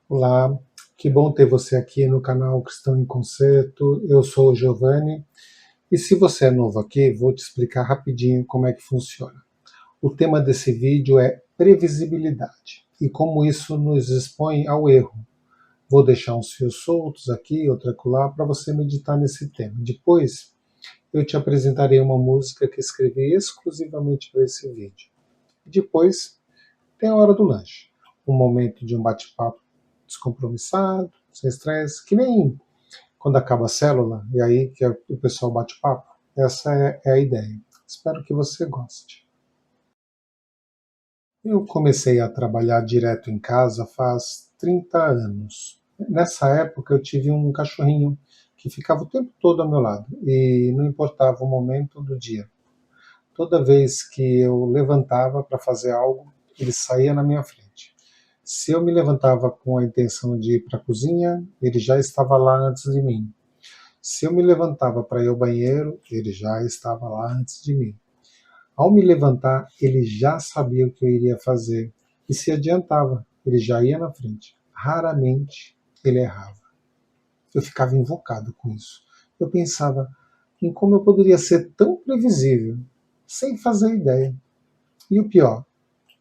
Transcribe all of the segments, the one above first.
Olá, que bom ter você aqui no canal Cristão em Concerto. Eu sou o Giovanni e se você é novo aqui, vou te explicar rapidinho como é que funciona. O tema desse vídeo é previsibilidade e como isso nos expõe ao erro. Vou deixar uns fios soltos aqui, outro acolá, para você meditar nesse tema. Depois, eu te apresentarei uma música que escrevi exclusivamente para esse vídeo. E depois, tem a hora do lanche, um momento de um bate-papo descompromissado, sem estresse, que nem quando acaba a célula, e aí que o pessoal bate papo. Essa é a ideia. Espero que você goste. Eu comecei a trabalhar direto em casa faz 30 anos. Nessa época eu tive um cachorrinho que ficava o tempo todo ao meu lado e não importava o momento do dia. Toda vez que eu levantava para fazer algo, ele saía na minha frente. Se eu me levantava com a intenção de ir para a cozinha, ele já estava lá antes de mim. Se eu me levantava para ir ao banheiro, ele já estava lá antes de mim. Ao me levantar, ele já sabia o que eu iria fazer e se adiantava, ele já ia na frente. Raramente ele errava. Eu ficava invocado com isso. Eu pensava em como eu poderia ser tão previsível, sem fazer ideia. E o pior,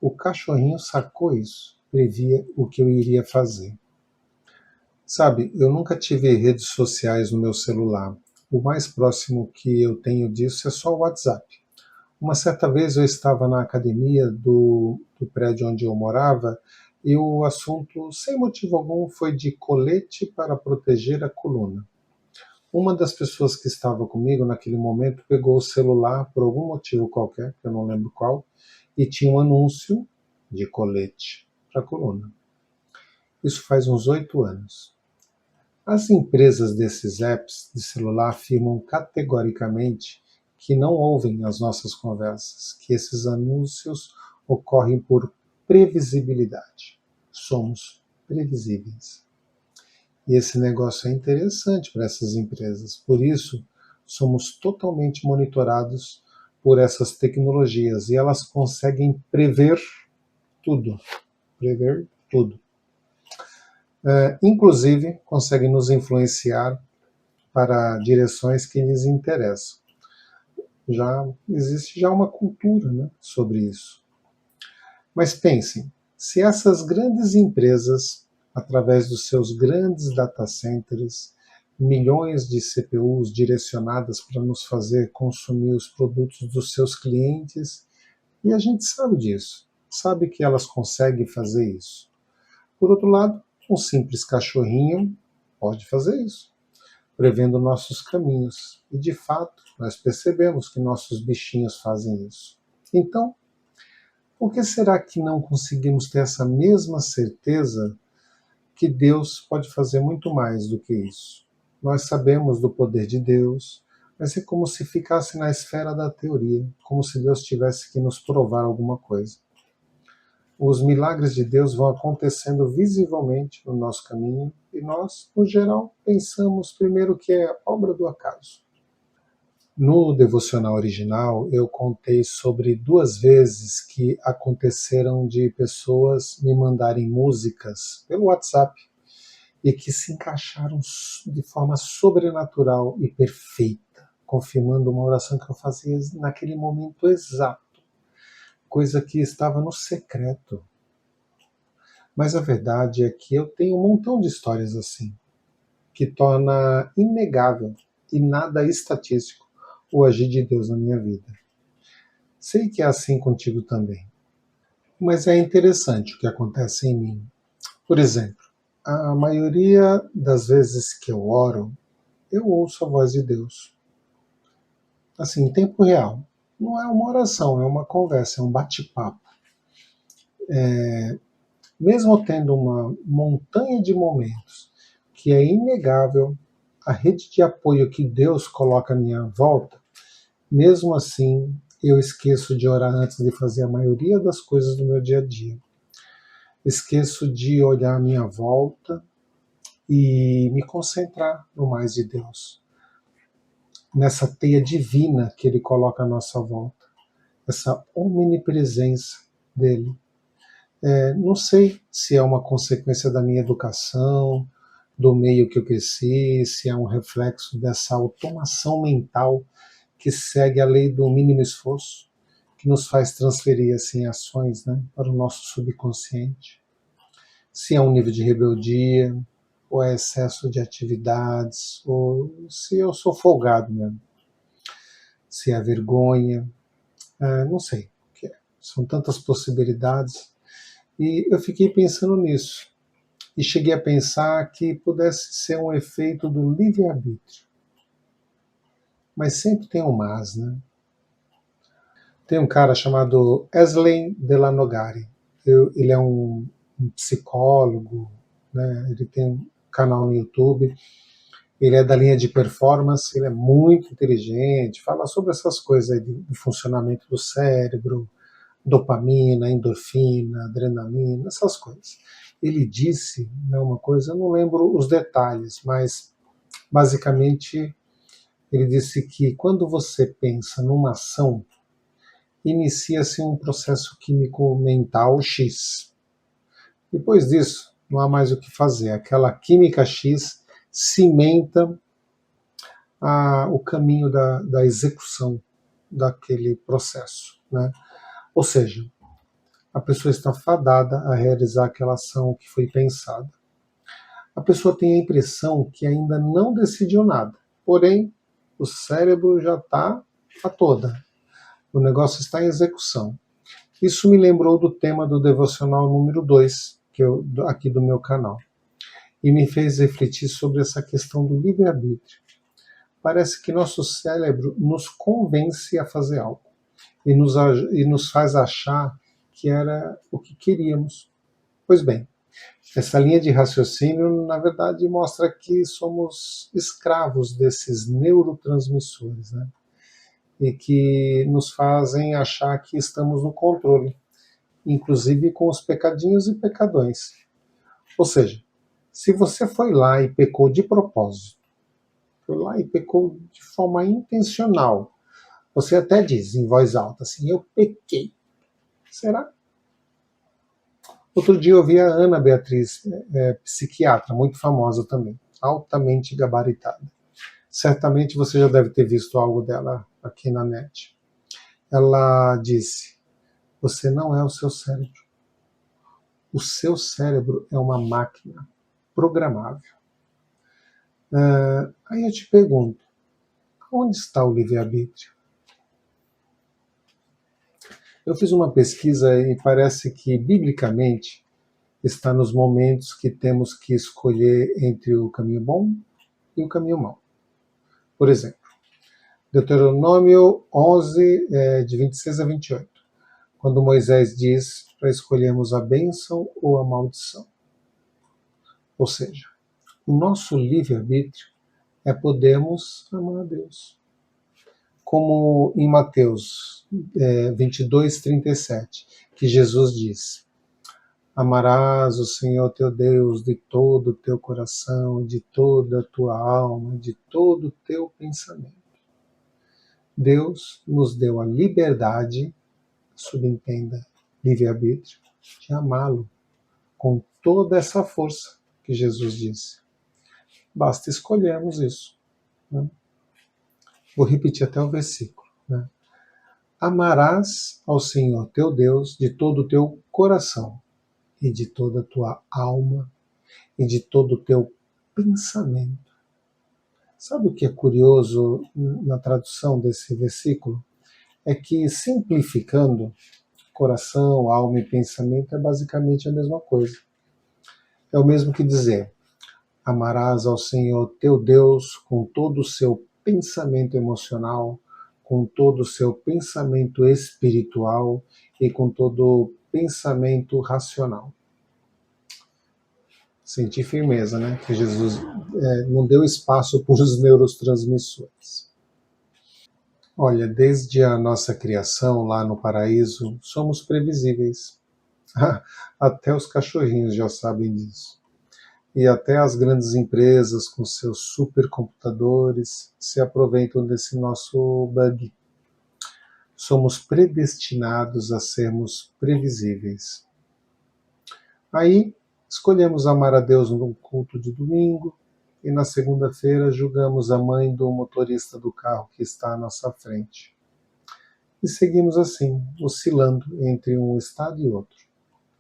o cachorrinho sacou isso, previa o que eu iria fazer. Sabe, eu nunca tive redes sociais no meu celular. O mais próximo que eu tenho disso é só o WhatsApp. Uma certa vez eu estava na academia do prédio onde eu morava e o assunto, sem motivo algum, foi de colete para proteger a coluna. Uma das pessoas que estava comigo naquele momento pegou o celular por algum motivo qualquer, que eu não lembro qual, e tinha um anúncio de colete para a coluna. Isso faz uns 8 anos. As empresas desses apps de celular afirmam categoricamente que não ouvem as nossas conversas, que esses anúncios ocorrem por previsibilidade. Somos previsíveis. E esse negócio é interessante para essas empresas. Por isso, somos totalmente monitorados por essas tecnologias e elas conseguem prever tudo. Prever tudo. Inclusive, conseguem nos influenciar para direções que lhes interessam. Já existe já uma cultura, né, sobre isso. Mas pensem, se essas grandes empresas, através dos seus grandes data centers, milhões de CPUs direcionadas para nos fazer consumir os produtos dos seus clientes, e a gente sabe disso, sabe que elas conseguem fazer isso. Por outro lado, um simples cachorrinho pode fazer isso, prevendo nossos caminhos. E de fato, nós percebemos que nossos bichinhos fazem isso. Então, por que será que não conseguimos ter essa mesma certeza que Deus pode fazer muito mais do que isso? Nós sabemos do poder de Deus, mas é como se ficasse na esfera da teoria, como se Deus tivesse que nos provar alguma coisa. Os milagres de Deus vão acontecendo visivelmente no nosso caminho e nós, no geral, pensamos primeiro que é obra do acaso. No devocional original, eu contei sobre 2 vezes que aconteceram de pessoas me mandarem músicas pelo WhatsApp e que se encaixaram de forma sobrenatural e perfeita, confirmando uma oração que eu fazia naquele momento exato, coisa que estava no secreto. Mas a verdade é que eu tenho um montão de histórias assim, que torna inegável e nada estatístico o agir de Deus na minha vida. Sei que é assim contigo também. Mas é interessante o que acontece em mim. Por exemplo, a maioria das vezes que eu oro, eu ouço a voz de Deus. Assim, em tempo real. Não é uma oração, é uma conversa, é um bate-papo. Mesmo tendo uma montanha de momentos que é inegável a rede de apoio que Deus coloca à minha volta, mesmo assim eu esqueço de orar antes de fazer a maioria das coisas do meu dia a dia. Esqueço de olhar à minha volta e me concentrar no mais de Deus, nessa teia divina que Ele coloca à nossa volta, essa omnipresença dele. Não sei se é uma consequência da minha educação, do meio que eu cresci, se é um reflexo dessa automação mental que segue a lei do mínimo esforço, que nos faz transferir assim ações, né, para o nosso subconsciente. Se é um nível de rebeldia, ou é excesso de atividades, ou se eu sou folgado mesmo, se é vergonha, não sei o que é. São tantas possibilidades. E eu fiquei pensando nisso. E cheguei a pensar que pudesse ser um efeito do livre-arbítrio. Mas sempre tem um mas, né? Tem um cara chamado Eslen Delanogari. Ele é um psicólogo, né? Ele tem um canal no YouTube. Ele é da linha de performance, ele é muito inteligente, fala sobre essas coisas aí do funcionamento do cérebro, dopamina, endorfina, adrenalina, essas coisas. Ele disse, né, uma coisa, eu não lembro os detalhes, mas basicamente ele disse que quando você pensa numa ação, inicia-se um processo químico mental X. Depois disso, não há mais o que fazer. Aquela química X cimenta o caminho da execução daquele processo, né? Ou seja, a pessoa está fadada a realizar aquela ação que foi pensada. A pessoa tem a impressão que ainda não decidiu nada, porém, o cérebro já está a toda. O negócio está em execução. Isso me lembrou do tema do devocional número 2, aqui do meu canal, e me fez refletir sobre essa questão do livre-arbítrio. Parece que nosso cérebro nos convence a fazer algo e nos faz achar que era o que queríamos. Pois bem, essa linha de raciocínio, na verdade, mostra que somos escravos desses neurotransmissores, né? E que nos fazem achar que estamos no controle, inclusive com os pecadinhos e pecadões. Ou seja, se você foi lá e pecou de propósito, foi lá e pecou de forma intencional, você até diz em voz alta assim, eu pequei. Será? Outro dia eu vi a Ana Beatriz, psiquiatra, muito famosa também, altamente gabaritada. Certamente você já deve ter visto algo dela aqui na net. Ela disse: você não é o seu cérebro. O seu cérebro é uma máquina programável. Aí eu te pergunto, onde está o livre-arbítrio? Eu fiz uma pesquisa e parece que, biblicamente, está nos momentos que temos que escolher entre o caminho bom e o caminho mau. Por exemplo, Deuteronômio 11, de 26 a 28, quando Moisés diz para escolhermos a bênção ou a maldição. Ou seja, o nosso livre-arbítrio é podermos amar a Deus. Como em Mateus 22, 37, que Jesus diz: amarás o Senhor teu Deus de todo o teu coração, de toda a tua alma, de todo o teu pensamento. Deus nos deu a liberdade, subentenda, livre-arbítrio, de amá-lo com toda essa força que Jesus disse. Basta escolhermos isso. Né? Vou repetir até o versículo. Né? Amarás ao Senhor teu Deus de todo o teu coração, e de toda a tua alma, e de todo o teu pensamento. Sabe o que é curioso na tradução desse versículo? É que, simplificando, coração, alma e pensamento é basicamente a mesma coisa. É o mesmo que dizer: amarás ao Senhor teu Deus com todo o seu pensamento emocional, com todo o seu pensamento espiritual e com todo o pensamento racional. Senti firmeza, né? Que Jesus não deu espaço para os neurotransmissores. Olha, desde a nossa criação lá no paraíso, somos previsíveis. Até os cachorrinhos já sabem disso. E até as grandes empresas com seus supercomputadores se aproveitam desse nosso bug. Somos predestinados a sermos previsíveis. Aí escolhemos amar a Deus no culto de domingo e na segunda-feira julgamos a mãe do motorista do carro que está à nossa frente. E seguimos assim, oscilando entre um estado e outro.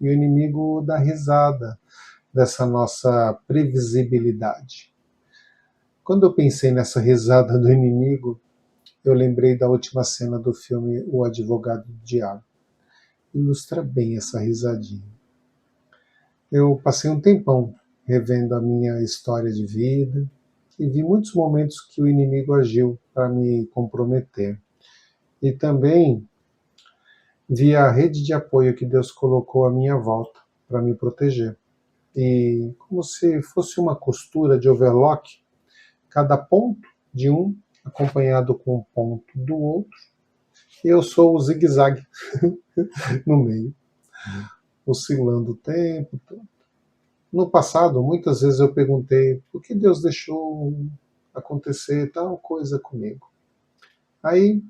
E o inimigo dá risada dessa nossa previsibilidade. Quando eu pensei nessa risada do inimigo, eu lembrei da última cena do filme O Advogado do Diabo. Ilustra bem essa risadinha. Eu passei um tempão revendo a minha história de vida e vi muitos momentos que o inimigo agiu para me comprometer. E também vi a rede de apoio que Deus colocou à minha volta para me proteger. E como se fosse uma costura de overlock, cada ponto de um acompanhado com um ponto do outro, e eu sou o zigue-zague no meio, oscilando o tempo todo. No passado, muitas vezes eu perguntei por que Deus deixou acontecer tal coisa comigo. Aí,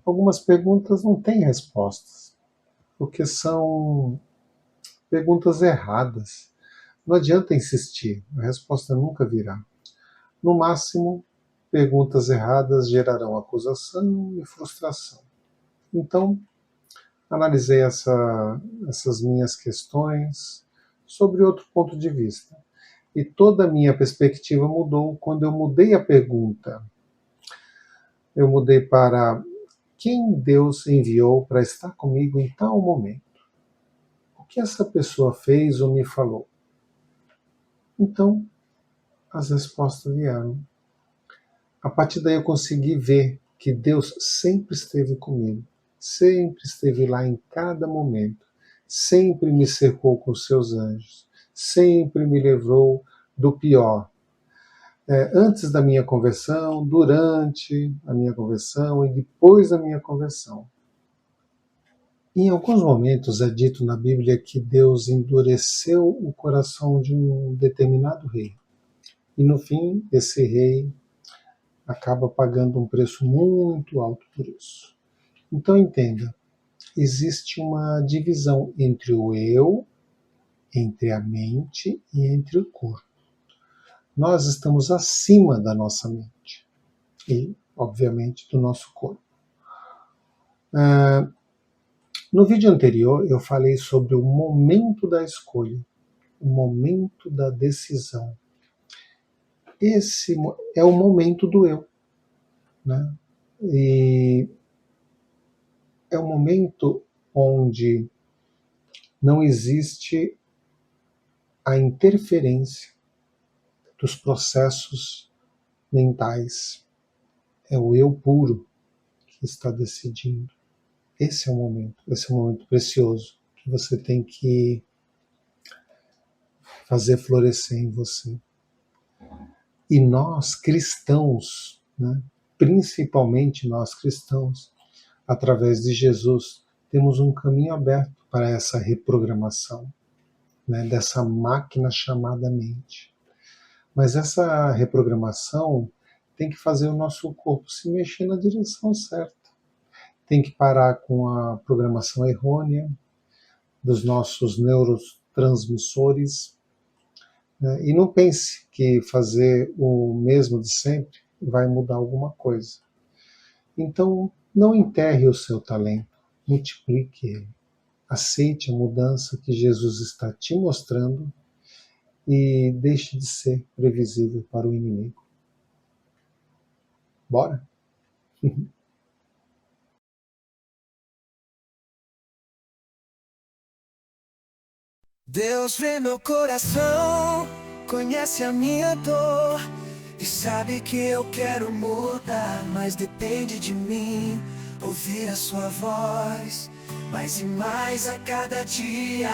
algumas perguntas não têm respostas, porque são perguntas erradas. Não adianta insistir, a resposta nunca virá. No máximo, perguntas erradas gerarão acusação e frustração. Então, analisei essas minhas questões sobre outro ponto de vista. E toda a minha perspectiva mudou quando eu mudei a pergunta. Eu mudei para quem Deus enviou para estar comigo em tal momento? O que essa pessoa fez ou me falou? Então, as respostas vieram. A partir daí eu consegui ver que Deus sempre esteve comigo, sempre esteve lá em cada momento, sempre me cercou com seus anjos, sempre me livrou do pior. Antes da minha conversão, durante a minha conversão e depois da minha conversão. Em alguns momentos é dito na Bíblia que Deus endureceu o coração de um determinado rei. E no fim, esse rei acaba pagando um preço muito alto por isso. Então entenda, existe uma divisão entre o eu, entre a mente e entre o corpo. Nós estamos acima da nossa mente e, obviamente, do nosso corpo. No vídeo anterior eu falei sobre o momento da escolha, o momento da decisão. Esse é o momento do eu, né? E é um momento onde não existe a interferência dos processos mentais. É o eu puro que está decidindo. Esse é um momento precioso que você tem que fazer florescer em você. E nós, cristãos, né, principalmente nós cristãos, através de Jesus, temos um caminho aberto para essa reprogramação, né, dessa máquina chamada mente. Mas essa reprogramação tem que fazer o nosso corpo se mexer na direção certa. Tem que parar com a programação errônea dos nossos neurotransmissores, né, e não pense que fazer o mesmo de sempre vai mudar alguma coisa. Então, não enterre o seu talento, multiplique ele. Aceite a mudança que Jesus está te mostrando e deixe de ser previsível para o inimigo. Bora? Deus vê meu coração, conhece a minha dor e sabe que eu quero mudar, mas depende de mim ouvir a sua voz mais e mais a cada dia.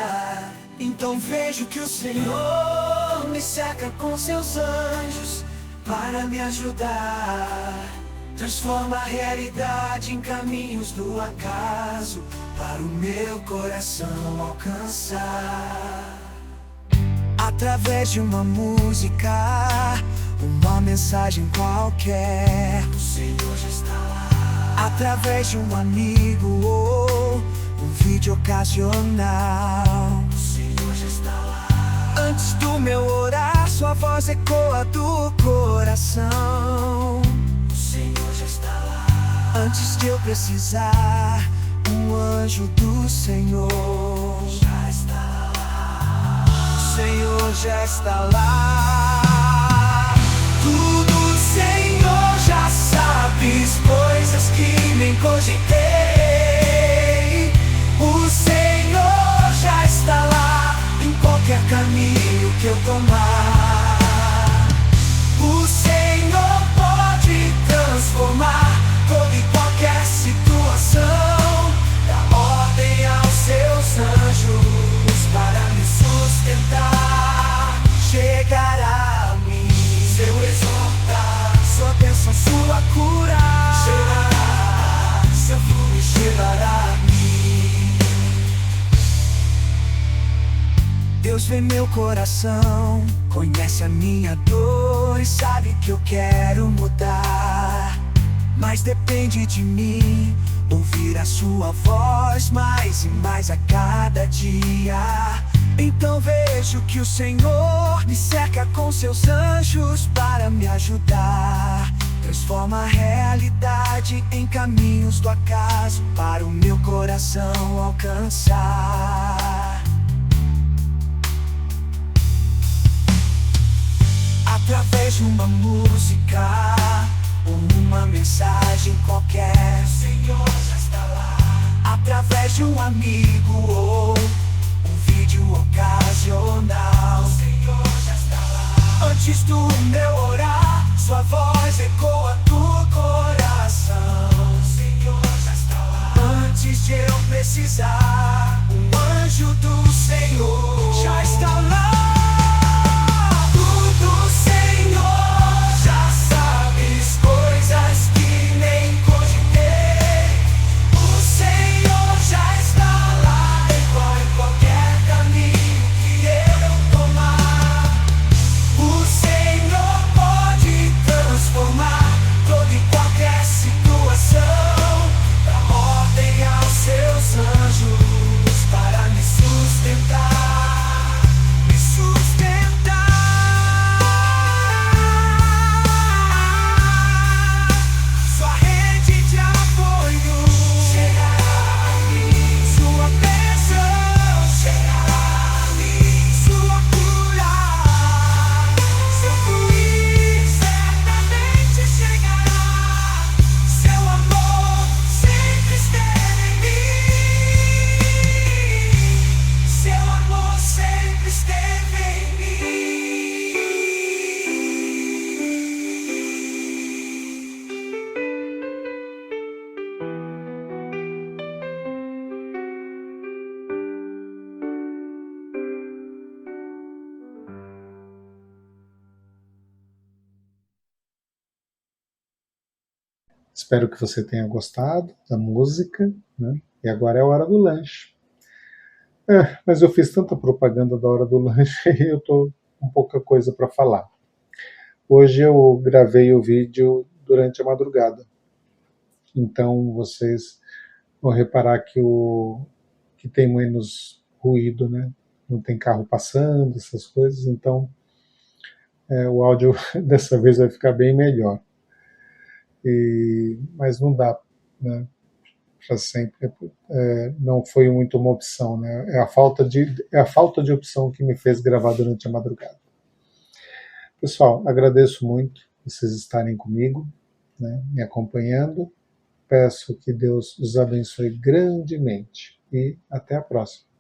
Então vejo que o Senhor me cerca com seus anjos para me ajudar. Transforma a realidade em caminhos do acaso para o meu coração alcançar. Através de uma música, uma mensagem qualquer, o Senhor já está lá. Através de um amigo ou um vídeo ocasional. O Senhor já está lá. Antes do meu orar, sua voz ecoa do coração. O Senhor já está lá. Antes de eu precisar, um anjo do Senhor já está lá. O Senhor já está lá. Tudo o Senhor já sabe, coisas que nem cogitei. O Senhor já está lá em qualquer caminho que eu tomar. O Senhor pode transformar toda e qualquer situação. Dá ordem aos seus anjos para me sustentar. Chegará a mim seu exortar, sua bênção, sua cura. Chegará, seu fluir chegará a mim. Deus vê meu coração, conhece a minha dor e sabe que eu quero mudar. Mas depende de mim ouvir a sua voz mais e mais a cada dia. Então vejo que o Senhor me cerca com seus anjos para me ajudar. Transforma a realidade em caminhos do acaso para o meu coração alcançar. Através de uma música ou uma mensagem qualquer, o Senhor já está lá. Através de um amigo ou um vídeo ocasional, o Senhor já está lá. Antes do meu orar, sua voz ecoa do coração. O Senhor já está lá. Antes de eu precisar, um anjo do Senhor já está lá. Espero que você tenha gostado da música, né? E agora é a hora do lanche. Mas eu fiz tanta propaganda da hora do lanche e eu estou com pouca coisa para falar. Hoje eu gravei o vídeo durante a madrugada. Então vocês vão reparar que tem menos ruído, né? Não tem carro passando, essas coisas. Então o áudio dessa vez vai ficar bem melhor. Mas não dá, né, para sempre. Não foi muito uma opção, né? É a falta de opção que me fez gravar durante a madrugada. Pessoal, agradeço muito vocês estarem comigo, né, me acompanhando. Peço que Deus os abençoe grandemente e até a próxima.